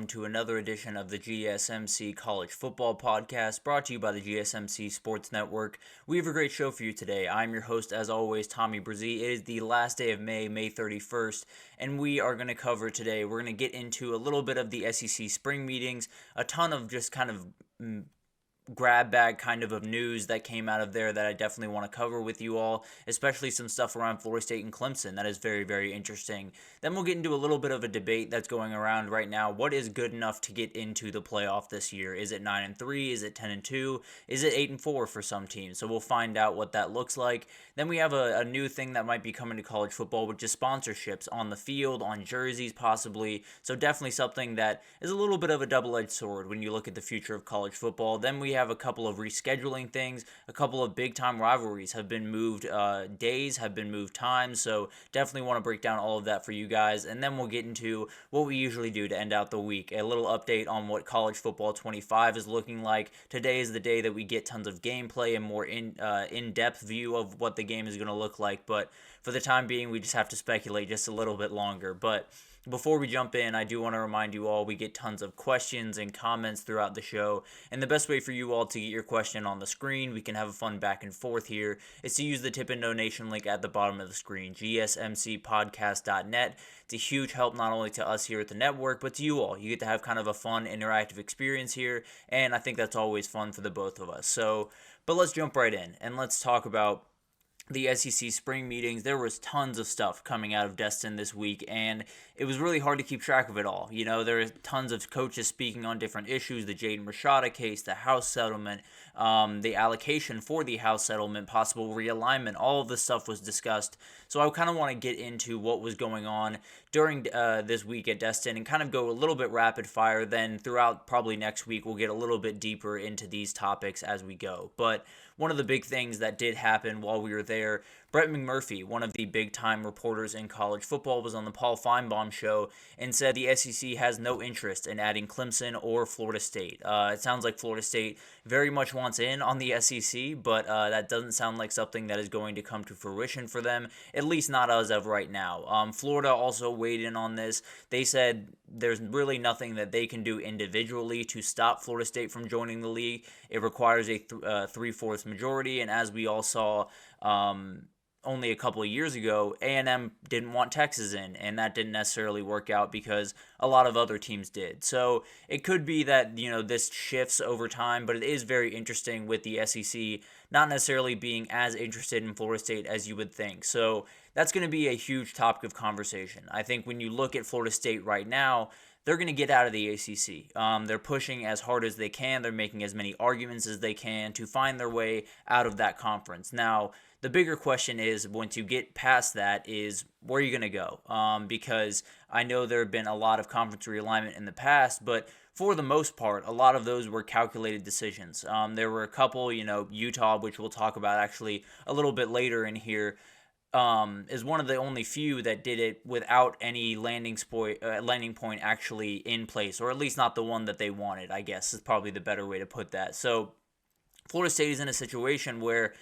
welcome to another edition of the GSMC College Football Podcast, brought to you by the GSMC Sports Network. We have a great show for you today. I'm your host, as always, Tommy Brzee. It is the last day of May, May 31st, and we are going to cover today, we're going to get into a little bit of the SEC spring meetings, a ton of just kind of grab bag kind of news that came out of there that I definitely want to cover with you all, especially some stuff around Florida State and Clemson that is very, very interesting. Then we'll get into a little bit of a debate that's going around right now. What is good enough to get into the playoff this year? Is it 9-3? Is it 10-2? Is it 8-4 for some teams? So we'll find out what that looks like. Then we have a new thing that might be coming to college football, which is sponsorships on the field, on jerseys possibly. So definitely something that is a little bit of a double-edged sword when you look at the future of college football. Then we have a couple of rescheduling things, a couple of big-time rivalries have been moved days, have been moved times, so definitely want to break down all of that for you guys, and then we'll get into what we usually do to end out the week, a little update on what college football 25 is looking like. Today is the day that we get tons of gameplay and more in-depth view of what the game is going to look like, but for the time being, we just have to speculate just a little bit longer. But before we jump in, I do want to remind you all we get tons of questions and comments throughout the show, and the best way for you all to get your question on the screen, we can have a fun back and forth here, is to use the tip and donation link at the bottom of the screen, GSMCPodcast.net. It's a huge help not only to us here at the network, but to you all. You get to have kind of a fun, interactive experience here, and I think that's always fun for the both of us. But let's jump right in, and let's talk about the SEC spring meetings. There was tons of stuff coming out of Destin this week, and it was really hard to keep track of it all. You know, there are tons of coaches speaking on different issues, the Jaden Rashada case, the House settlement, the allocation for the House settlement, possible realignment, all of this stuff was discussed. So I kind of want to get into what was going on during this week at Destin and kind of go a little bit rapid fire. Then throughout probably next week, we'll get a little bit deeper into these topics as we go. But one of the big things that did happen while we were there, Brett McMurphy, one of the big-time reporters in college football, was on the Paul Feinbaum show and said the SEC has no interest in adding Clemson or Florida State. It sounds like Florida State very much wants in on the SEC, but that doesn't sound like something that is going to come to fruition for them, at least not as of right now. Florida also weighed in on this. They said there's really nothing that they can do individually to stop Florida State from joining the league. It requires a 3/4 majority, and as we all saw only a couple of years ago, A&M didn't want Texas in, and that didn't necessarily work out because a lot of other teams did. So it could be that, you know, this shifts over time, but it is very interesting with the SEC not necessarily being as interested in Florida State as you would think. So that's going to be a huge topic of conversation. I think when you look at Florida State right now, they're going to get out of the ACC. They're pushing as hard as they can. They're making as many arguments as they can to find their way out of that conference. Now, the bigger question is, once you get past that, is where are you going to go? Because I know there have been a lot of conference realignment in the past, but for the most part, a lot of those were calculated decisions. There were a couple, you know, Utah, which we'll talk about actually a little bit later in here, is one of the only few that did it without any landing point actually in place, or at least not the one that they wanted, I guess is probably the better way to put that. So Florida State is in a situation where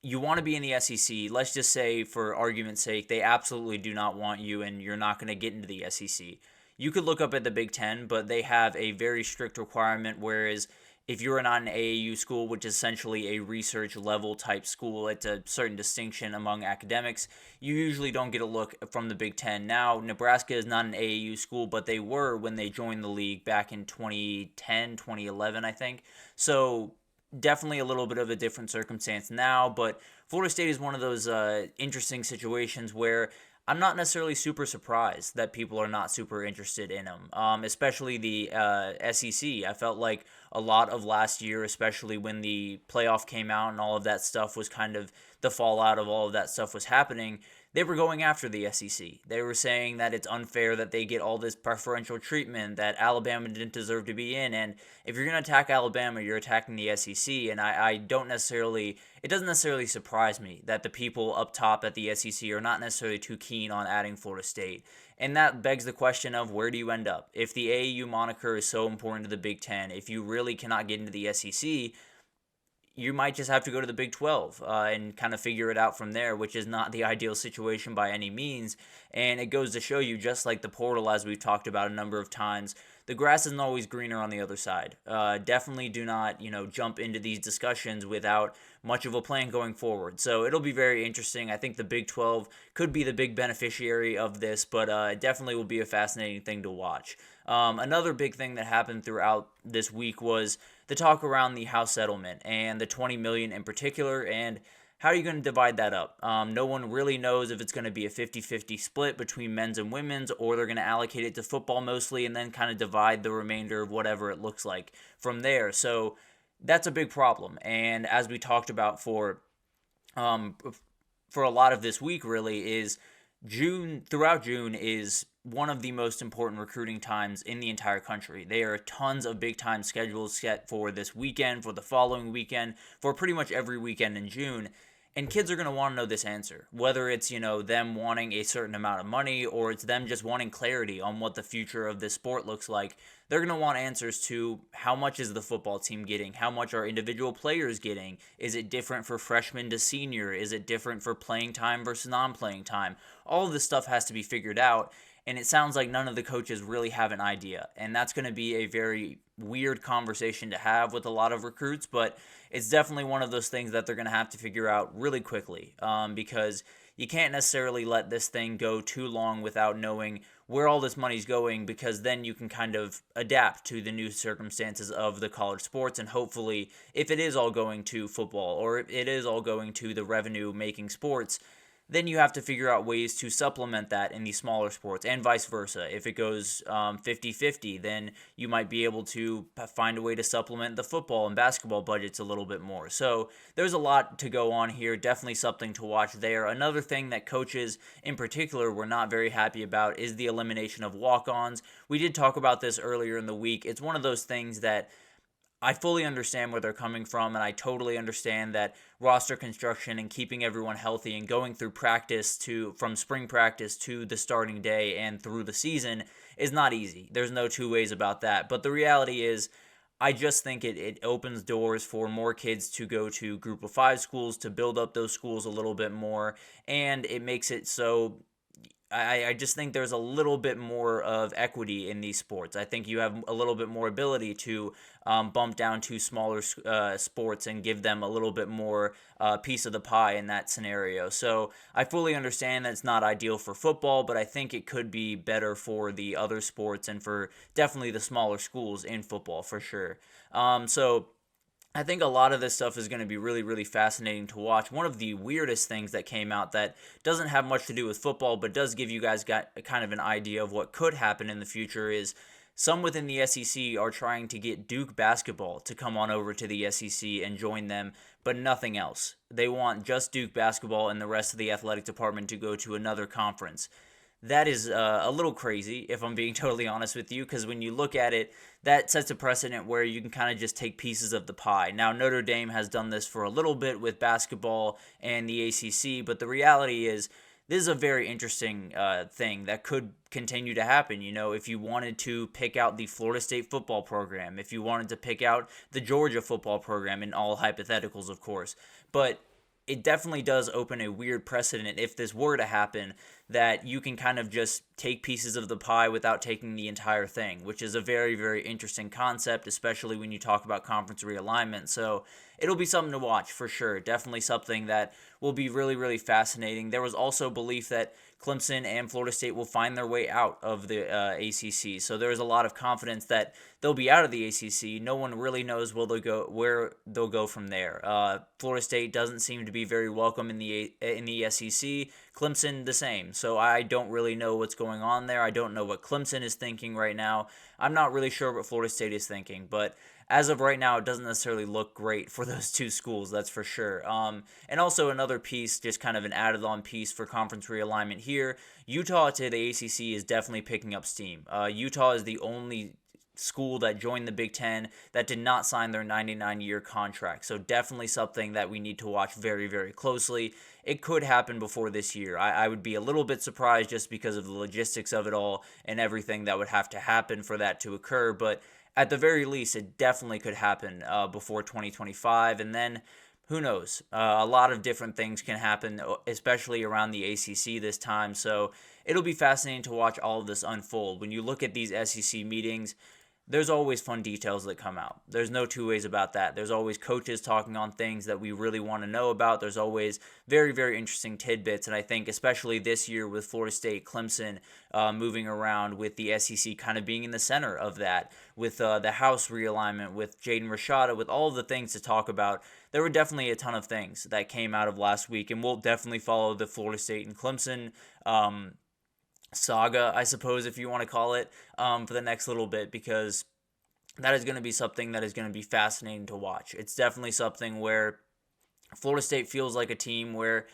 you want to be in the SEC. Let's just say, for argument's sake, they absolutely do not want you and you're not going to get into the SEC. You could look up at the Big Ten, but they have a very strict requirement, whereas if you're not an AAU school, which is essentially a research level type school, it's a certain distinction among academics, you usually don't get a look from the Big Ten. Now, Nebraska is not an AAU school, but they were when they joined the league back in 2010, 2011, I think. So definitely a little bit of a different circumstance now, but Florida State is one of those interesting situations where I'm not necessarily super surprised that people are not super interested in them, especially the SEC. I felt like a lot of last year, especially when the playoff came out and all of that stuff was kind of the fallout of all of that stuff was happening, they were going after the SEC. They were saying that it's unfair that they get all this preferential treatment, that Alabama didn't deserve to be in, and if you're going to attack Alabama, you're attacking the SEC, and it doesn't necessarily surprise me that the people up top at the SEC are not necessarily too keen on adding Florida State. And that begs the question of, where do you end up? If the AAU moniker is so important to the Big Ten, if you really cannot get into the SEC, you might just have to go to the Big 12 and kind of figure it out from there, which is not the ideal situation by any means. And it goes to show you, just like the portal, as we've talked about a number of times, the grass isn't always greener on the other side. Definitely do not, jump into these discussions without much of a plan going forward. So it'll be very interesting. I think the Big 12 could be the big beneficiary of this, but it definitely will be a fascinating thing to watch. Another big thing that happened throughout this week was the talk around the House settlement and the $20 million in particular, and how are you going to divide that up? No one really knows if it's going to be a 50-50 split between men's and women's, or they're going to allocate it to football mostly and then kind of divide the remainder of whatever it looks like from there. So that's a big problem. And as we talked about for a lot of this week, really, is throughout June is one of the most important recruiting times in the entire country. There are tons of big time schedules set for this weekend, for the following weekend, for pretty much every weekend in June. And kids are going to want to know this answer, whether it's, them wanting a certain amount of money or it's them just wanting clarity on what the future of this sport looks like. They're going to want answers to how much is the football team getting? How much are individual players getting? Is it different for freshman to senior? Is it different for playing time versus non-playing time? All of this stuff has to be figured out. And it sounds like none of the coaches really have an idea. And that's going to be a very weird conversation to have with a lot of recruits, but it's definitely one of those things that they're going to have to figure out really quickly, because you can't necessarily let this thing go too long without knowing where all this money's going, because then you can kind of adapt to the new circumstances of the college sports. And hopefully, if it is all going to football or if it is all going to the revenue-making sports, then you have to figure out ways to supplement that in the smaller sports and vice versa. If it goes 50-50, then you might be able to find a way to supplement the football and basketball budgets a little bit more. So there's a lot to go on here. Definitely something to watch there. Another thing that coaches in particular were not very happy about is the elimination of walk-ons. We did talk about this earlier in the week. It's one of those things that I fully understand where they're coming from, and I totally understand that roster construction and keeping everyone healthy and going through from spring practice to the starting day and through the season is not easy. There's no two ways about that. But the reality is, I just think it opens doors for more kids to go to group of 5 schools, to build up those schools a little bit more, and it makes it so I just think there's a little bit more of equity in these sports. I think you have a little bit more ability to bump down to smaller sports and give them a little bit more piece of the pie in that scenario. So I fully understand that it's not ideal for football, but I think it could be better for the other sports and for definitely the smaller schools in football for sure. So I think a lot of this stuff is going to be really, really fascinating to watch. One of the weirdest things that came out that doesn't have much to do with football, but does give you guys kind of an idea of what could happen in the future is some within the SEC are trying to get Duke basketball to come on over to the SEC and join them, but nothing else. They want just Duke basketball and the rest of the athletic department to go to another conference. That is a little crazy, if I'm being totally honest with you, because when you look at it, that sets a precedent where you can kind of just take pieces of the pie. Now, Notre Dame has done this for a little bit with basketball and the ACC, but the reality is this is a very interesting thing that could continue to happen. If you wanted to pick out the Florida State football program, if you wanted to pick out the Georgia football program, in all hypotheticals, of course, but it definitely does open a weird precedent if this were to happen, that you can kind of just take pieces of the pie without taking the entire thing, which is a very, very interesting concept, especially when you talk about conference realignment. So it'll be something to watch for sure. Definitely something that will be really, really fascinating. There was also belief that Clemson and Florida State will find their way out of the ACC. So there's a lot of confidence that they'll be out of the ACC. No one really knows where they'll go from there. Florida State doesn't seem to be very welcome in the SEC. Clemson the same. So I don't really know what's going on there. I don't know what Clemson is thinking right now. I'm not really sure what Florida State is thinking, but as of right now, it doesn't necessarily look great for those two schools, that's for sure. And also another piece, just kind of an added-on piece for conference realignment here, Utah to the ACC is definitely picking up steam. Utah is the only school that joined the Big Ten that did not sign their 99-year contract. So definitely something that we need to watch very, very closely. It could happen before this year. I would be a little bit surprised just because of the logistics of it all and everything that would have to happen for that to occur, but at the very least, it definitely could happen before 2025. And then who knows? A lot of different things can happen, especially around the ACC this time. So it'll be fascinating to watch all of this unfold. When you look at these SEC meetings, there's always fun details that come out. There's no two ways about that. There's always coaches talking on things that we really want to know about. There's always very, very interesting tidbits. And I think especially this year with Florida State, Clemson moving around, with the SEC kind of being in the center of that, with the House realignment, with Jaden Rashada, with all of the things to talk about, there were definitely a ton of things that came out of last week. And we'll definitely follow the Florida State and Clemson saga, I suppose, if you want to call it, for the next little bit, because that is going to be something that is going to be fascinating to watch. It's definitely something where Florida State feels like a team where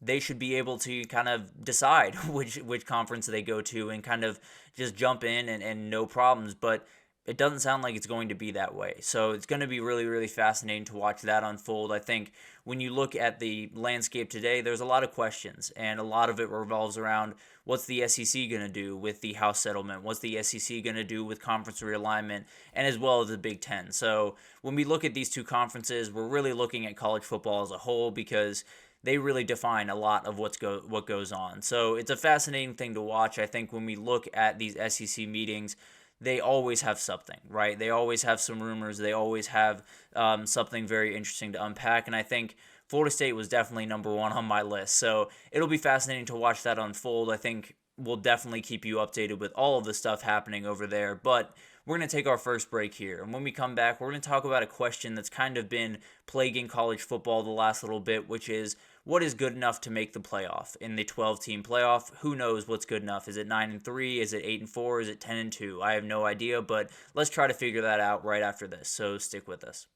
they should be able to kind of decide which conference they go to and kind of just jump in and no problems. But it doesn't sound like it's going to be that way. So it's going to be really, really fascinating to watch that unfold. I think when you look at the landscape today, there's a lot of questions, and a lot of it revolves around what's the SEC going to do with the House settlement? What's the SEC going to do with conference realignment, and as well as the Big Ten? So when we look at these two conferences, we're really looking at college football as a whole, because they really define a lot of what goes on. So it's a fascinating thing to watch. I think when we look at these SEC meetings, they always have something, right? They always have some rumors. They always have something very interesting to unpack. And I think Florida State was definitely number one on my list. So it'll be fascinating to watch that unfold. I think we'll definitely keep you updated with all of the stuff happening over there. But we're going to take our first break here. And when we come back, we're going to talk about a question that's kind of been plaguing college football the last little bit, which is, what is good enough to make the playoff in the 12-team playoff? Who knows what's good enough? Is it 9-3? Is it 8-4? Is it 10-2? I have no idea, but let's try to figure that out right after this. So stick with us.